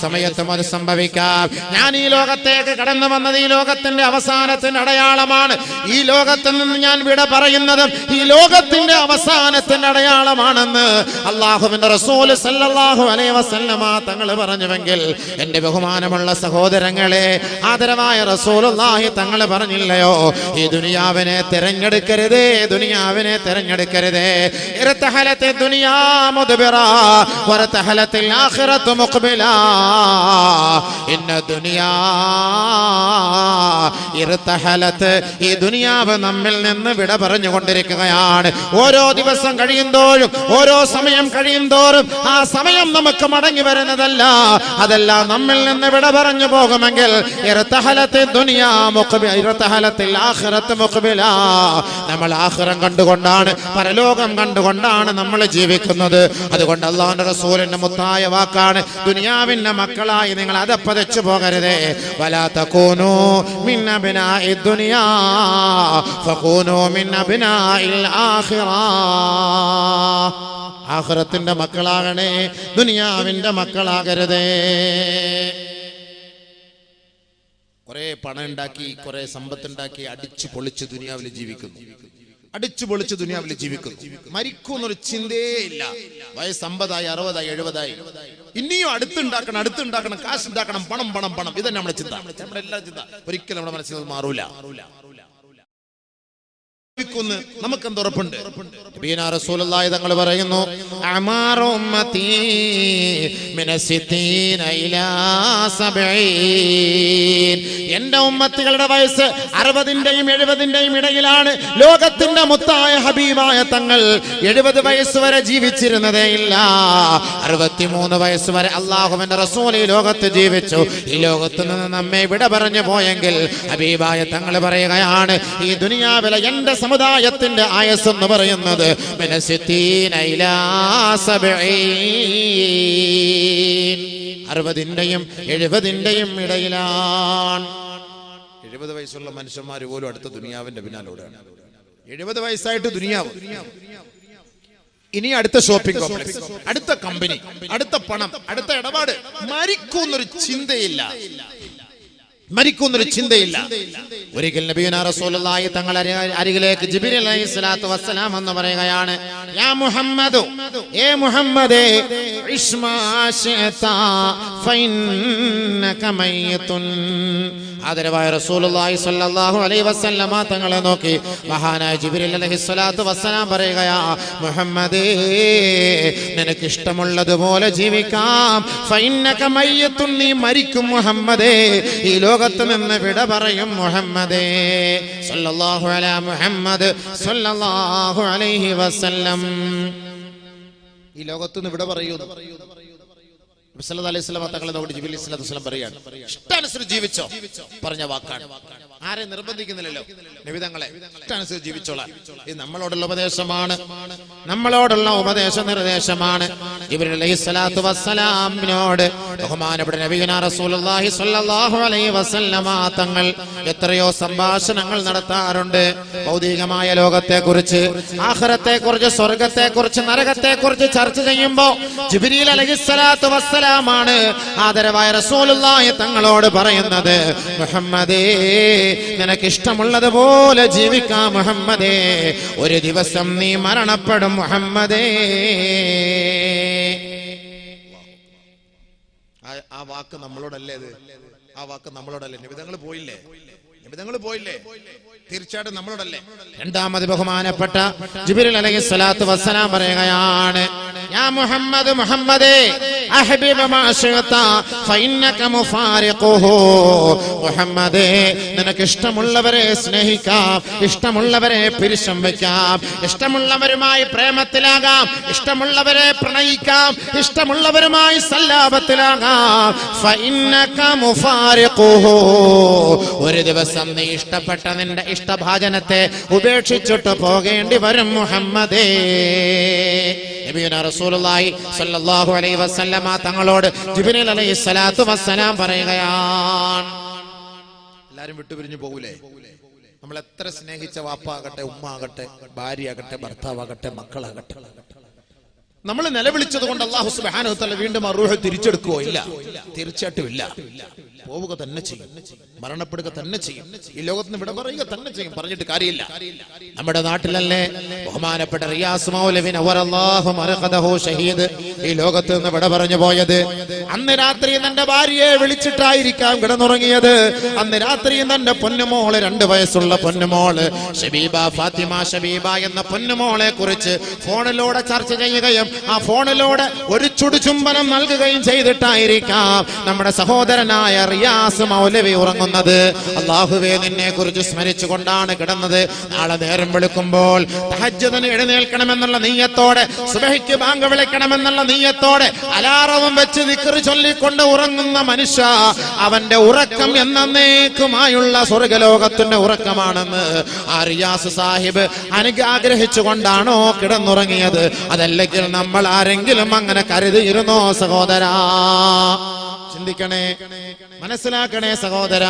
സമയത്തും അത് സംഭവിക്കാം. ഞാൻ ഈ ലോകത്തേക്ക് കടന്നു വന്നത് ഈ ലോകത്തിന്റെ അവസാനത്തിന്റെ അടയാളമാണ്. ഈ ലോകത്തിൽ നിന്ന് ഞാൻ വിട പറയുന്നതും ഈ ലോകത്തിന്റെ അവസാനത്തിന്റെ അടയാളമാണെന്ന് അല്ലാഹുവിന്റെ റസൂൽ സല്ലല്ലാഹു അലൈഹി വസല്ലമ തങ്ങൾ പറഞ്ഞുവെങ്കിൽ എന്റെ ബഹുമാനമുള്ള സഹോദരങ്ങളെ, ആദരവായ റസൂലുള്ളാഹി തങ്ങൾ പറഞ്ഞില്ലയോ, ഈ ദുനിയാവിനെ തിരഞ്ഞെടുക്കരുതേ, ദുനിയാവിനെ തിരഞ്ഞെടുക്കരുതേ. ഇർതഹലത്തെ ദുനിയാ മുദ്ബിറാ വറതഹലത്തിൽ ആഖിറത്തു മുഖ്ബിലാ ഇന്ന ദുനിയാ ഇർതഹലത്ത്. ഈ ദുനിയാവ് നമ്മിൽ നിന്ന് വിട പറഞ്ഞുകൊണ്ടിരിക്കുകയാണ്. ഓരോ ദിവസം കഴിയുന്തോറും, ഓരോ സമയം കഴിയുന്തോറും ആ സമയം നമുക്ക് മടങ്ങി വരുന്നതല്ല, അതെല്ലാം നമ്മിൽ നിന്ന് വിട പറഞ്ഞു പോകുമെങ്കിൽ ഇർതഹലത്തെ ദുനിയാ മുഖ്ബിലാ ഇർതഹലത്തിൽ ആഖിറത്തു മുഖ്ബിലാ. നമ്മൾ ആഖിറം കണ്ടുകൊണ്ടാണ്, പരലോകം കണ്ടുകൊണ്ടാണ് നമ്മൾ ജീവിക്കുന്നത്. അതുകൊണ്ട് അല്ലാഹുവിന്റെ റസൂലിന്റെ മുത്തായ വാക്കാണ്, ദുനിയാവിന്റെ മക്കളായി നിങ്ങൾ അതപ്പതിച്ചു പോകരുതേ. വലാ തകൂനൂ മിൻ അബ്നാഇ ദുനിയാ ഫകൂനൂ മിൻ അബ്നാഇൽ ആഖിറ. ആഖിറത്തിന്റെ മക്കളാകണേ, ദുനിയാവിന്റെ മക്കളാകരുതേ. കുറെ പണം ഉണ്ടാക്കി, കുറെ സമ്പത്തുണ്ടാക്കി അടിച്ചു പൊളിച്ച് ദുനിയാവിൽ ജീവിക്കുന്നു, അടിച്ചു പൊളിച്ച് ദുനിയാവിൽ ജീവിക്കുന്നു. മരിക്കുന്നൊരു ചിന്തയേ ഇല്ല. വയസ്സ് 50ആയി, 60ആയി, 70ആയി, ഇനിയും അടുത്തുണ്ടാക്കണം, കാശ് ഉണ്ടാക്കണം, പണം പണം പണം. ഇതന്നെ നമ്മുടെ ചിന്ത, നമ്മുടെ എല്ലാ ചിന്ത. ഒരിക്കലും നമ്മുടെ മനസ്സിൽ മാറൂല. നമുക്കെന്ത് ഉറപ്പുണ്ട്? റസൂലുള്ളാഹി തങ്ങൾ പറയുന്നു, അമാറു ഉമ്മത്തി മിനസിത്തീന ഇലാ 70. എന്റെ ഉമ്മത്തികളുടെ വയസ്സ് 60ന്റെയും 70ന്റെയും ഇടയിലാണ്. ലോകത്തിന്റെ മുത്തായ ഹബീബായ തങ്ങൾ 70 വയസ്സ് വരെ ജീവിച്ചിരുന്നതേ ഇല്ല. 63 വയസ്സ് വരെ അല്ലാഹുവിന്റെ റസൂൽ ഈ ലോകത്ത് ജീവിച്ചു. ഈ ലോകത്ത് നിന്ന് നമ്മെ വിട പറഞ്ഞു പോയെങ്കിൽ ഹബീബായ തങ്ങൾ പറയുകയാണ്, ഈ ദുനിയാവിലെ എന്റെ സമുദായത്തിന്റെ ആയസ് എന്ന് പറയുന്നത് 60ന്റെയും 70ന്റെയും ഇടയിലാണ്. 70 വയസ്സുള്ള മനുഷ്യന്മാർ പോലും അടുത്ത ദുനിയാവിന്റെ പിന്നാലോടാണ്. 70 വയസ്സായിട്ട് ദുനിയാവ്, ഇനി അടുത്ത ഷോപ്പിംഗ് കോംപ്ലക്സ്, അടുത്ത കമ്പനി, അടുത്ത പണം, അടുത്ത ഇടപാട്. മരിക്കുന്നൊരു ചിന്തയില്ല, മരിക്കുന്നൊരു ചിന്തയില്ല. ഒരിക്കൽ നബിയുനാ റസൂലുള്ളാഹി തങ്ങൾ അരികിലേക്ക് ജിബ്രീൽ അലൈഹിസ്സലാത്തു വസ്സലാം എന്ന് പറയുകയാണ്, യാ മുഹമ്മദു, ഏ മുഹമ്മദേ, ഇസ്മാ ശഅത ഫഇന്നക മയ്യിതുൻ. ആദരവായ റസൂലുള്ളാഹി സ്വല്ലല്ലാഹു അലൈഹി വസല്ലമ തങ്ങളെ നോക്കി മഹാനായ ജിബ്രീൽ അലൈഹിസ്സലാത്തു വസ്സലാം പറയുകയാ, മുഹമ്മദേ, നിനക്ക് ഇഷ്ടമുള്ളതുപോലെ ജീവിക്കാം. ഫഇന്നക മയ്യിതുൻ, നീ മരിക്കും മുഹമ്മദേ, ഈ ലോകത്ത് നിന്ന് വിട പറയും മുഹമ്മദേ. സല്ലല്ലാഹു അലാ മുഹമ്മദ് സല്ലല്ലാഹു അലൈഹി വസല്ലം. ഈ ലോകത്ത് നിന്ന് വിട പറയൂ. സല്ലല്ലാഹു അലൈഹി വസല്ലം തങ്ങളെ നോക്കി ജിബ്രീൽ അലൈഹിസ്സലാത്തു വസ്സലാം പറയാണ്, ഇഷ്ടാനുസരിച്ച് ജീവിച്ചോ, പറഞ്ഞ വാക്കാണ്. ആരെ നിർബന്ധിക്കുന്നില്ലല്ലോ, നബി തങ്ങളെ ഇഷ്ടാനുസരിച്ച് ജീവിച്ചോളാം. ഇത് നമ്മളോടുള്ള ഉപദേശമാണ്, നമ്മളോടുള്ള ഉപദേശ നിർദ്ദേശമാണ്. ജിബ്രീൽ അലൈഹിസ്സലാത്തു വസ്സലാമിനോട് ബഹുമാനപ്പെട്ട നബിയുനാ റസൂലുള്ളാഹി സ്വല്ലല്ലാഹു അലൈഹി വസല്ലമ തങ്ങൾ എത്രയോ സംഭാഷണങ്ങൾ നടത്താറുണ്ട്. ഭൗതികമായ ലോകത്തെക്കുറിച്ച്, ആഖിറത്തെക്കുറിച്ച്, സ്വർഗത്തെക്കുറിച്ച്, നരകത്തെക്കുറിച്ച് ചർച്ച ചെയ്യുമ്പോൾ ജിബ്രീൽ അലൈഹിസ്സലാത്തു വസ്സലാമാണ് ആദരവായ റസൂലുള്ളാഹി തങ്ങളോട് പറയുന്നത്, മുഹമ്മദേ, നിനക്ക് ഇഷ്ടമുള്ളതുപോലെ ജീവിക്കാം മുഹമ്മദേ, ഒരു ദിവസം നീ മരണപ്പെടും മുഹമ്മദേ. ആ വാക്ക് നമ്മളോടല്ലേ? ആ വാക്ക് നമ്മളോടല്ലേ? നിബിധങ്ങൾ പോയില്ലേ? നിബിധങ്ങൾ പോയില്ലേ? തീർച്ചയായിട്ടും നമ്മളോടല്ലേ? രണ്ടാമത് ബഹുമാനപ്പെട്ട ജിബ്രീൽ അലൈഹിസ്സലാത്തു വസ്സലാം പറയുകയാണ്, യാ മുഹമ്മദ്, മുഹമ്മദേ, അഹ്ബിബ മാ ശഅത ഫഇന്നക മുഫാരിഖുഹു. മുഹമ്മദേ, നിനക്ക് ഇഷ്ടമുള്ളവരെ സ്നേഹിക്കാം, ഇഷ്ടമുള്ളവരെ പിരിശം വയ്ക്കാം, ഇഷ്ടമുള്ളവരുമായി പ്രേമത്തിലാകാം, ഇഷ്ടമുള്ളവരെ പ്രണയിക്കാം, ഇഷ്ടമുള്ളവരുമായി സല്ലാപത്തിലാകാം. ഫഇന്നക മുഫാരിഖുഹു, ഒരു ദിവസം നീ ഇഷ്ടപ്പെട്ട നിന്റെ ഇഷ്ടഭാജനത്തെ ഉപേക്ഷിച്ചിട്ട് പോകേണ്ടി വരും മുഹമ്മദേ. നബിയുനാ റസൂലുള്ളാഹി സ്വല്ലല്ലാഹു അലൈഹി വസല്ലമ തങ്ങളോട് ജിബ്രീൽ അലൈഹിസ്സലാത്തു വസ്സലാം പറയുകയാണ്, എല്ലാരും വിട്ടുപിരിഞ്ഞു പോകൂലേ? നമ്മൾ എത്ര സ്നേഹിച്ച വാപ്പാകട്ടെ, ഉമ്മ ആകട്ടെ, ഭാര്യയാകട്ടെ, ഭർത്താവാകട്ടെ, മക്കളാകട്ടെ, നമ്മൾ നിലവിളിച്ചത് കൊണ്ട് അല്ലാഹു സുബ്ഹാനഹു വ തആല വീണ്ടും ആ റൂഹ് തിരിച്ചെടുക്കുകയോ? ഇല്ല, തീർച്ചയായിട്ടും ഇല്ല. പോവുക തന്നെ ചെയ്യും, മരണപ്പെടുക തന്നെ ചെയ്യും, ഈ ലോകത്തിന് വിട പറയുക തന്നെ ചെയ്യും. പറഞ്ഞിട്ട് കാര്യമില്ല. നമ്മുടെ നാട്ടിലല്ലേ ബഹുമാനപ്പെട്ട റിയാസ് മൗലവി നവറല്ലാഹു മർഖദഹു ഷഹീദ് ഈ ലോകത്ത് നിന്ന് വിട പറഞ്ഞു പോയത്. അന്ന് രാത്രി തന്റെ ഭാര്യയെ വിളിച്ചിട്ടായിരിക്കാം കിടന്നുറങ്ങിയത്. അന്ന് രാത്രി തന്റെ പൊന്നുമോള്, 2 വയസ്സുള്ള പൊന്നുമോള് ഷബീബ, ഫാത്തിമ ഷബീബ എന്ന പൊന്നുമോളെ കുറിച്ച് ഫോണിലൂടെ ചർച്ച ചെയ്യുകയും ആ ഫോണിലൂടെ ഒരു ചുടുചുംബനം നൽകുകയും ചെയ്തിട്ടായിരിക്കാം നമ്മുടെ സഹോദരനായ റിയാസ് മൗലവി ഉറങ്ങുന്നത്. അല്ലാഹുവേ, നിന്നെ കുറിച്ച് സ്മരിച്ചുകൊണ്ടാണ് കിടന്നത്. നാളെ നേരം വെളുക്കുമ്പോൾ തഹജ്ജുദിന് എഴുന്നേൽക്കണമെന്നുള്ള നീയത്തോടെ, സുബഹിക്ക് ബാങ്ക് വിളിക്കണമെന്നുള്ള നീയത്തോടെ അലാറവും വെച്ച് ദിക്ർ ചൊല്ലിക്കൊണ്ട് ഉറങ്ങുന്ന മനുഷ്യ, അവന്റെ ഉറക്കം എന്നേക്കുമായുള്ള സ്വർഗ്ഗലോകത്തിന്റെ ഉറക്കമാണെന്ന് ആ റിയാസ് സാഹിബ് ആഗ്രഹിച്ചുകൊണ്ടാണോ കിടന്നുറങ്ങിയത്? അതല്ലെങ്കിൽ നമ്മൾ ആരെങ്കിലും അങ്ങനെ കരുതിയിരുന്നോ സഹോദരാ? ചിന്തിക്കണേ, മനസ്സിലാക്കണേ സഹോദര.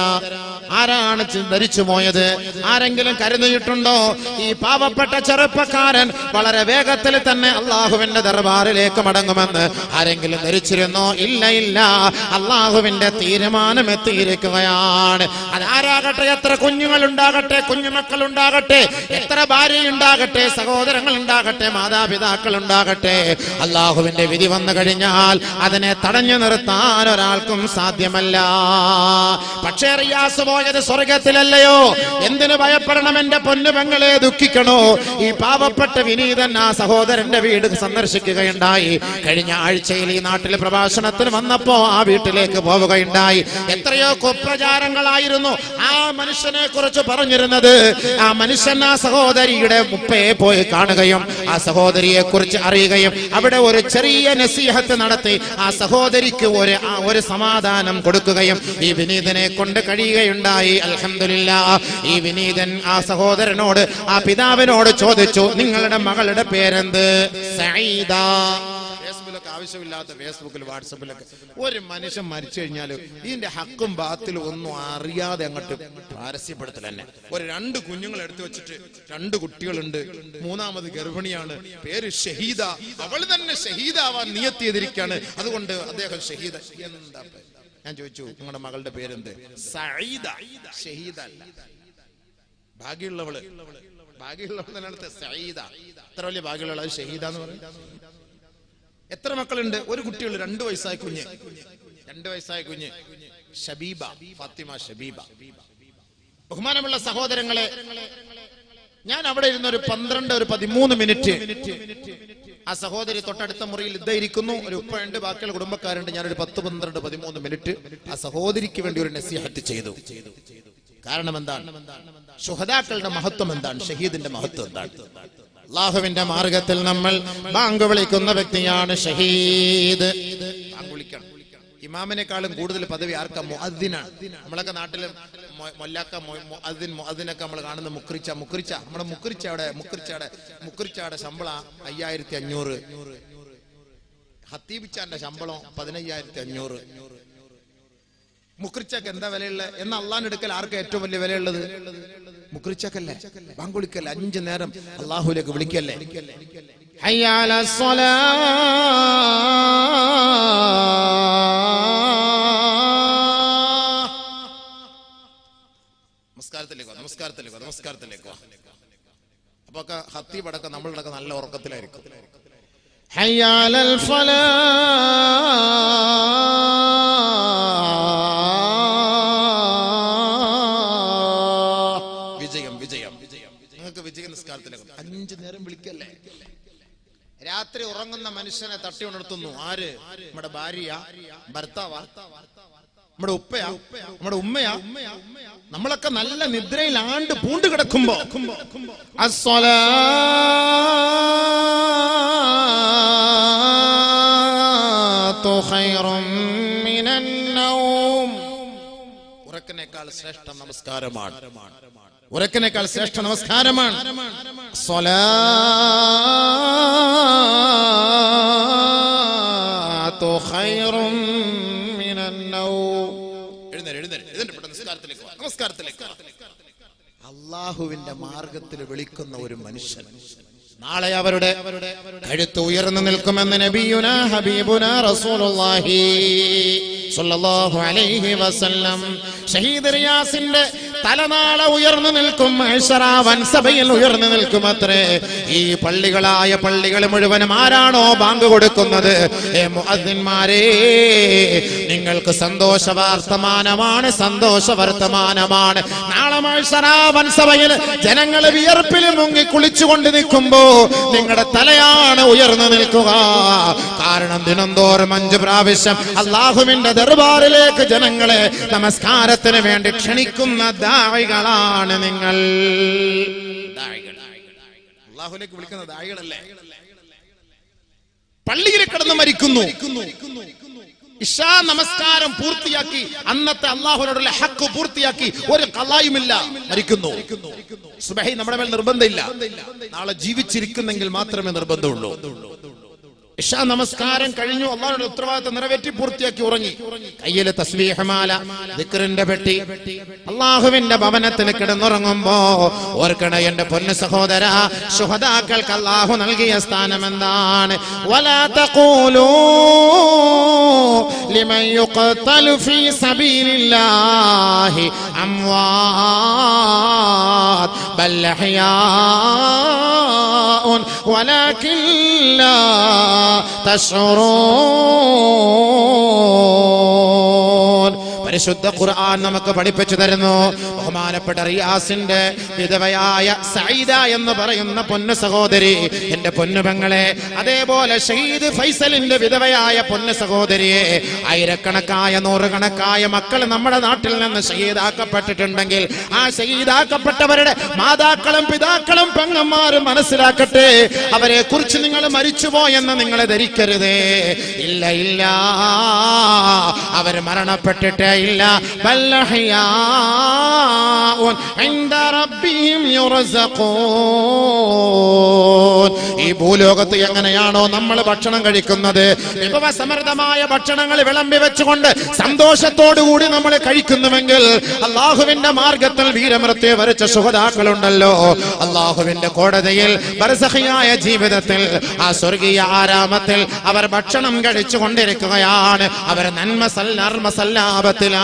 ആരാണ് ധരിച്ചു പോയത്? ആരെങ്കിലും കരുതിയിട്ടുണ്ടോ ഈ പാവപ്പെട്ട ചെറുപ്പക്കാരൻ വളരെ വേഗത്തിൽ തന്നെ അള്ളാഹുവിന്റെ ദർബാറിലേക്ക് മടങ്ങുമെന്ന് ആരെങ്കിലും ധരിച്ചിരുന്നോ? ഇല്ല, ഇല്ല. അള്ളാഹുവിന്റെ തീരുമാനം എത്തിയിരിക്കുകയാണ്. അതാരാകട്ടെ, എത്ര കുഞ്ഞുങ്ങൾ ഉണ്ടാകട്ടെ, കുഞ്ഞുമക്കൾ ഉണ്ടാകട്ടെ, എത്ര ഭാര്യ ഉണ്ടാകട്ടെ, സഹോദരങ്ങൾ ഉണ്ടാകട്ടെ, മാതാപിതാക്കൾ ഉണ്ടാകട്ടെ, അള്ളാഹുവിന്റെ വിധി വന്നു കഴിഞ്ഞാൽ അതിനെ തടഞ്ഞു നിർത്താൻ ഒരാൾക്കും സാധ്യമല്ല. പക്ഷേ റിയാസ് പോയത് സ്വർഗത്തിലല്ലയോ? എന്തിനു ഭയപ്പെടണം എന്റെ പൊന്നു പെങ്ങളെ, ദുഃഖിക്കണോ? ഈ പാവപ്പെട്ട വിനീതൻ ആ സഹോദരന്റെ വീട് സന്ദർശിക്കുകയുണ്ടായി. കഴിഞ്ഞ ആഴ്ചയിൽ ഈ നാട്ടിലെ പ്രഭാഷണത്തിന് വന്നപ്പോ ആ വീട്ടിലേക്ക് പോവുകയുണ്ടായി. എത്രയോ കുപ്രചാരങ്ങളായിരുന്നു ആ മനുഷ്യനെ കുറിച്ച് പറഞ്ഞിരുന്നത്. ആ മനുഷ്യൻ ആ സഹോദരിയുടെ മുപ്പയെ പോയി കാണുകയും ആ സഹോദരിയെ കുറിച്ച് അറിയുകയും അവിടെ ഒരു ചെറിയ നസീഹത്ത് നടത്തി ആ സഹോദരിക്ക് ഒരു സമാധാനം കൊടുക്കുകയും ഈ വിനീതനെ കൊണ്ട് കഴിയുകയുണ്ടായി. അൽഹംദുലില്ലാഹ്. ഈ വിനീതൻ ആ സഹോദരനോട്, ആ പിതാവിനോട് ചോദിച്ചു, നിങ്ങളുടെ മകളുടെ പേരെന്ത്? സഈദ. ഫേസ്ബുക്കിലൊക്കെ ആവശ്യമില്ലാത്ത ഫേസ്ബുക്കിൽ, വാട്സപ്പിലൊക്കെ ഒരു മനുഷ്യൻ മരിച്ചു കഴിഞ്ഞാൽ ഇതിന്റെ ഹക്കും ബാത്തിലും ഒന്നും അറിയാതെ അങ്ങോട്ട് പാരസ്യപ്പെടുത്തൽ തന്നെ. 2 കുഞ്ഞുങ്ങൾ എടുത്തു വെച്ചിട്ട് 2 കുട്ടികളുണ്ട്, 3ാമത് ഗർഭിണിയാണ്, പേര് ഷഹീദ, അവൾ തന്നെ ഷഹീദാവാൻ നിയത്ത് ചെയ്തിരിക്കുകയാണ്, അതുകൊണ്ട് അദ്ദേഹം ഷഹീദ. എന്താ? ഞാൻ ചോദിച്ചു, നിങ്ങളുടെ മകളുടെ പേരെന്ത്? സഈദ. ഷഹീദ അല്ല. ഭാഗ്യമുള്ളവള് തന്നെ സഈദ. എത്ര വലിയ ഭാഗ്യമുള്ള ഷഹീദ എന്ന് പറയും. എത്ര മക്കളുണ്ട്? ഒരു കുട്ടിയുള്ളൂ, 2 വയസ്സായ കുഞ്ഞ്. 2 വയസ്സായ കുഞ്ഞ് ഷബീബ, ഫാത്തിമ ഷബീബ. ബഹുമാനമുള്ള സഹോദരങ്ങളെ, ഞാൻ അവിടെ ഇരുന്ന ഒരു 13 മിനിറ്റ് ആ സഹോദരി തൊട്ടടുത്ത മുറിയിൽ ഇരിക്കുന്നു. ഒരു ഉപ്പയുണ്ട്, ബാക്കിയുള്ള കുടുംബക്കാരുണ്ട്. ഞാനൊരു 10, 12, 13 മിനിറ്റ് ആ സഹോദരിക്ക് വേണ്ടി ഒരു നസീഹത്ത് ചെയ്തു. കാരണം എന്താണ്? ശുഹദാക്കളുടെ മഹത്വം എന്താണ്? ഷഹീദിന്റെ മഹത്വം എന്താണ്? അല്ലാഹുവിന്റെ മാർഗത്തിൽ നമ്മൾ ബാങ്ക് വിളിക്കുന്ന വ്യക്തിയാണ് ഷഹീദ്. ബാങ്ക് വിളിക്കണം. ഇമാമിനെക്കാളും കൂടുതൽ പദവി ആർക്കാ? മുഅദ്ദിനാണ്. നമ്മളൊക്കെ നാട്ടില് മൊല്ലാക്ക, മുഅദ്ദിനൊക്കെ നമ്മൾ കാണുന്ന മുക്രിച്ച. നമ്മുടെ മുക്രിച്ചയുടെ ശമ്പളം 5500. ഹത്തീബിച്ചാന്റെ ശമ്പളം 15500. മുക്രിച്ചക്ക് എന്താ വിലയുള്ളത്? എന്നാൽ അള്ളാഹിന്റെ അടുക്കൽ ആർക്കാ ഏറ്റവും വലിയ വിലയുള്ളത്? മുക്രിച്ചക്കല്ലേ? ബാങ്ക് വിളിക്കല്ലേ? 5 നേരം അള്ളാഹുലേക്ക് വിളിക്കല്ലേ? ഹയ്യ അലസ് സ്വലാഹ്. നമസ്കാരത്തിലേക്ക് അപ്പൊ ഹത്തീബ് അടക്കം നമ്മളടക്കം നല്ല ഉറക്കത്തിലായിരിക്കും. ഹയ്യ അലൽ ഫലാഹ്. വിജയം. നിങ്ങൾക്ക് വിജയ നിസ്കാരത്തിലേക്ക് 5 നേരം വിളിക്കല്ലേ? രാത്രി ഉറങ്ങുന്ന മനുഷ്യനെ തട്ടി ഉണർത്തുന്നു ആര്? നമ്മുടെ ഭാര്യ, ഭർത്താവാ, നമ്മുടെ ഉപ്പയാ, നമ്മുടെ ഉമ്മയാ? നമ്മളൊക്കെ നല്ല നിദ്രയിൽ ആണ്ട് പൂണ്ട് കിടക്കുമ്പോ അസ്സലാത്തു ഖൈറും മിനൻ നൗം. ഉറക്കിനേക്കാൾ ശ്രേഷ്ഠ നമസ്കാരമാണ്. ഉറക്കിനേക്കാൾ ശ്രേഷ്ഠ നമസ്കാരമാണ് സ്വലാത്തു ഖൈറും മിനൻ നൗം. നമസ്കാരത്തിലേക്ക്. അള്ളാഹുവിന്റെ മാർഗത്തിൽ വിളിക്കുന്ന ഒരു മനുഷ്യൻ നാളെ അവരുടെ കഴുത്ത് ഉയർന്നു നിൽക്കുമെന്ന് നബിയുനാ ഹബീബുനാ റസൂലുള്ളാഹി സ്വല്ലല്ലാഹു അലൈഹി വസല്ലം. ഷഹീദ് റിയാസിന്റെ തലനാളെ ഉയർന്നു നിൽക്കും, മഹ്ശറ വൻസഭയിൽ ഉയർന്നു നിൽക്കുമത്രേ. ഈ പള്ളികൾ മുഴുവനും ആരാണോ ബാങ്ക് കൊടുക്കുന്നത്, മുഅദ്ദിൻമാരേ, നിങ്ങൾക്ക് സന്തോഷ വർത്തമാനമാണ്, സന്തോഷ വർത്തമാനമാണ്. നാളെ മഹ്ശറ വൻസഭയിൽ ജനങ്ങൾ വിയർപ്പിൽ മുങ്ങി കുളിച്ചുകൊണ്ട് നിൽക്കുമ്പോ നിങ്ങളുടെ തലയാണ് ഉയർന്നു നിൽക്കുക. കാരണം ദിനംതോറും 5 പ്രാവശ്യം അല്ലാഹുവിന്റെ ദർബാറിലേക്ക് ജനങ്ങളെ നമസ്കാരത്തിന് വേണ്ടി ക്ഷണിക്കുന്ന ദാഇകളാണ് നിങ്ങൾ. അല്ലാഹുവിലേക്ക് വിളിക്കുന്ന ദാഇകളല്ലേ? പള്ളിയിൽ കിടന്ന് മരിക്കുന്നു, ഇശാ നമസ്കാരം പൂർത്തിയാക്കി, അന്നത്തെ അല്ലാഹുവിനോടുള്ള ഹഖ് പൂർത്തിയാക്കി, ഒരു ഖളായുമില്ല, മരിക്കുന്നു. സുബ്ഹി നമ്മുടെ മേൽ നിർബന്ധമില്ല, നാളെ ജീവിച്ചിരിക്കുന്നെങ്കിൽ മാത്രമേ നിർബന്ധമുള്ളൂ. ഇശാ നമസ്കാരം കഴിഞ്ഞു, അല്ലാഹുവിന്റെ ഉത്തരവാദിത്തം നിറവേറ്റി പൂർത്തിയാക്കി ഉറങ്ങി. കയ്യില് തസ്ബീഹ് മാല, ദിക്റിന്റെ പെട്ടി, അല്ലാഹുവിന്റെ ഭവനത്തിൽ കിടന്നുറങ്ങുമ്പോ ഓർക്കണ എന്റെ പൊന്നു സഹോദര, ശുഹദാക്കൾക്ക് അല്ലാഹു നൽകിയ സ്ഥാനം എന്താണ്? വലാ തഖൂലൂ ലിമൻ യുഖ്തലു ഫീ സബീലില്ലാഹി അംവാത് ബൽ അഹ്യാഉൻ വലാകിൻ ലാ തശ്ഉറൂൻ. പരിശുദ്ധ ഖുർആൻ നമുക്ക് പഠിപ്പിച്ചു തരുന്നു. ബഹുമാനപ്പെട്ട റിയാസിന്റെ വിധവയായ സഈദ എന്ന് പറയുന്ന പൊന്നു സഹോദരി, എന്റെ പൊന്നു പെങ്ങളെ, അതേപോലെ ഷഹീദ് ഫൈസലിന്റെ വിധവയായ പൊന്നു സഹോദരിയെ, ആയിരക്കണക്കായ നൂറുകണക്കായ മക്കൾ നമ്മുടെ നാട്ടിൽ നിന്ന് ഷഹീദാക്കപ്പെട്ടിട്ടുണ്ടെങ്കിൽ ആ ഷഹീദാക്കപ്പെട്ടവരുടെ മാതാക്കളും പിതാക്കളും പെങ്ങന്മാരും മനസ്സിലാക്കട്ടെ, അവരെ കുറിച്ച് നിങ്ങൾ മരിച്ചുപോയെന്ന് നിങ്ങൾ ധരിക്കരുതേ. ഇല്ല ഇല്ല, അവർ മരണപ്പെട്ടിട്ടേ ഇല്ല. ഈ ഭൂലോകത്ത് എങ്ങനെയാണോ നമ്മൾ ഭക്ഷണം കഴിക്കുന്നത്, വിഭവസമൃദ്ധമായ ഭക്ഷണങ്ങൾ വിളമ്പി വെച്ചുകൊണ്ട് സന്തോഷത്തോടുകൂടി നമ്മൾ കഴിക്കുന്നുവെങ്കിൽ, അള്ളാഹുവിന്റെ മാർഗത്തിൽ വീരമൃത്യു വരിച്ച ശുഹദാക്കളുണ്ടല്ലോ, അള്ളാഹുവിന്റെ കോടതിയിൽ ബർസഖിയായ ജീവിതത്തിൽ ആ സ്വർഗീയ ആരാമത്തിൽ അവർ ഭക്ഷണം കഴിച്ചു കൊണ്ടിരിക്കുകയാണ്. അവർ നന്മസല്ലാപത്തിലാണ്.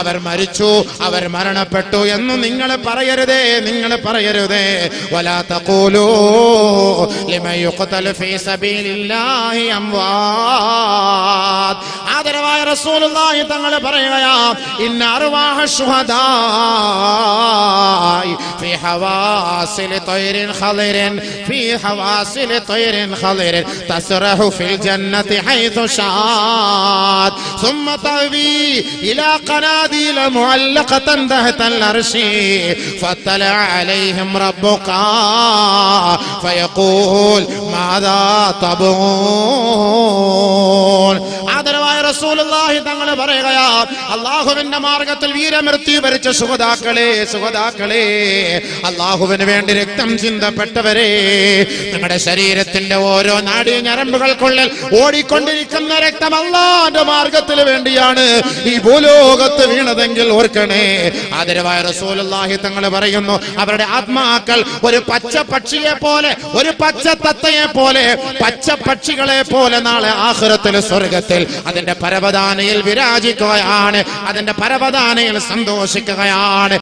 അവർ മരിച്ചു, അവർ മരണപ്പെട്ടു എന്ന് നിങ്ങൾ പറയരുതേ, നിങ്ങൾ പറയരുതേ. വലാ തഖൂലൂ ലിമൻ യുഖ്തലു ഫീ സബീലില്ലാഹി അംവാത്. ആദരവായ റസൂലുള്ളാഹി തങ്ങൾ പറയുകയാ, ഇന്ന അർവാഹ ശുഹദാഇ ഫീ ഹവാസിൽ തൈരിൻ ഖളിരിൻ ഫീ ഹവാസിൽ തൈരിൻ ഖളിരിൻ തസ്റഹു ഫിൽ ജന്നതി ഹൈതു ഷാത് ثم تأوي إلى قناديل معلقة تحت العرش فاطلع عليهم ربك فيقول ماذا تبغون. ആദരവായ റസൂലുള്ളാഹി തങ്ങൾ പറയുകയാ, അല്ലാഹുവിന്റെ മാർഗത്തിൽ വീരമൃത്യു വരിച്ച ശുഹദാക്കളെ, ശുഹദാക്കളെ, അല്ലാഹുവിന് വേണ്ടി രക്തം ചിന്തപ്പെട്ടവരെ, നിങ്ങളുടെ ശരീരത്തിന്റെ ഓരോ നാഡീ ഞരമ്പുകൾക്കുള്ളിൽ ഓടിക്കൊണ്ടിരിക്കുന്ന രക്തം അല്ലാഹുവിന്റെ മാർഗത്തിൽ വേണ്ടിയാണ് ഈ ഭൂലോകത്ത് വീണതെങ്കിൽ ഓർക്കണേ. ആദരവായ റസൂലുള്ളാഹി തങ്ങൾ പറയുന്നു, അവരുടെ ആത്മാക്കൾ ഒരു പച്ച പക്ഷിയെ പോലെ, ഒരു പച്ച തത്തയെ പോലെ, പച്ച പക്ഷികളെ പോലെ നാളെ ആഖിറത്തിൽ സ്വർഗത്തിൽ അതിന്റെ പരവതാനയിൽ വിരാജിക്കുകയാണ്, അതിന്റെ പരവതാനയിൽ സന്തോഷിക്കുകയാണ്.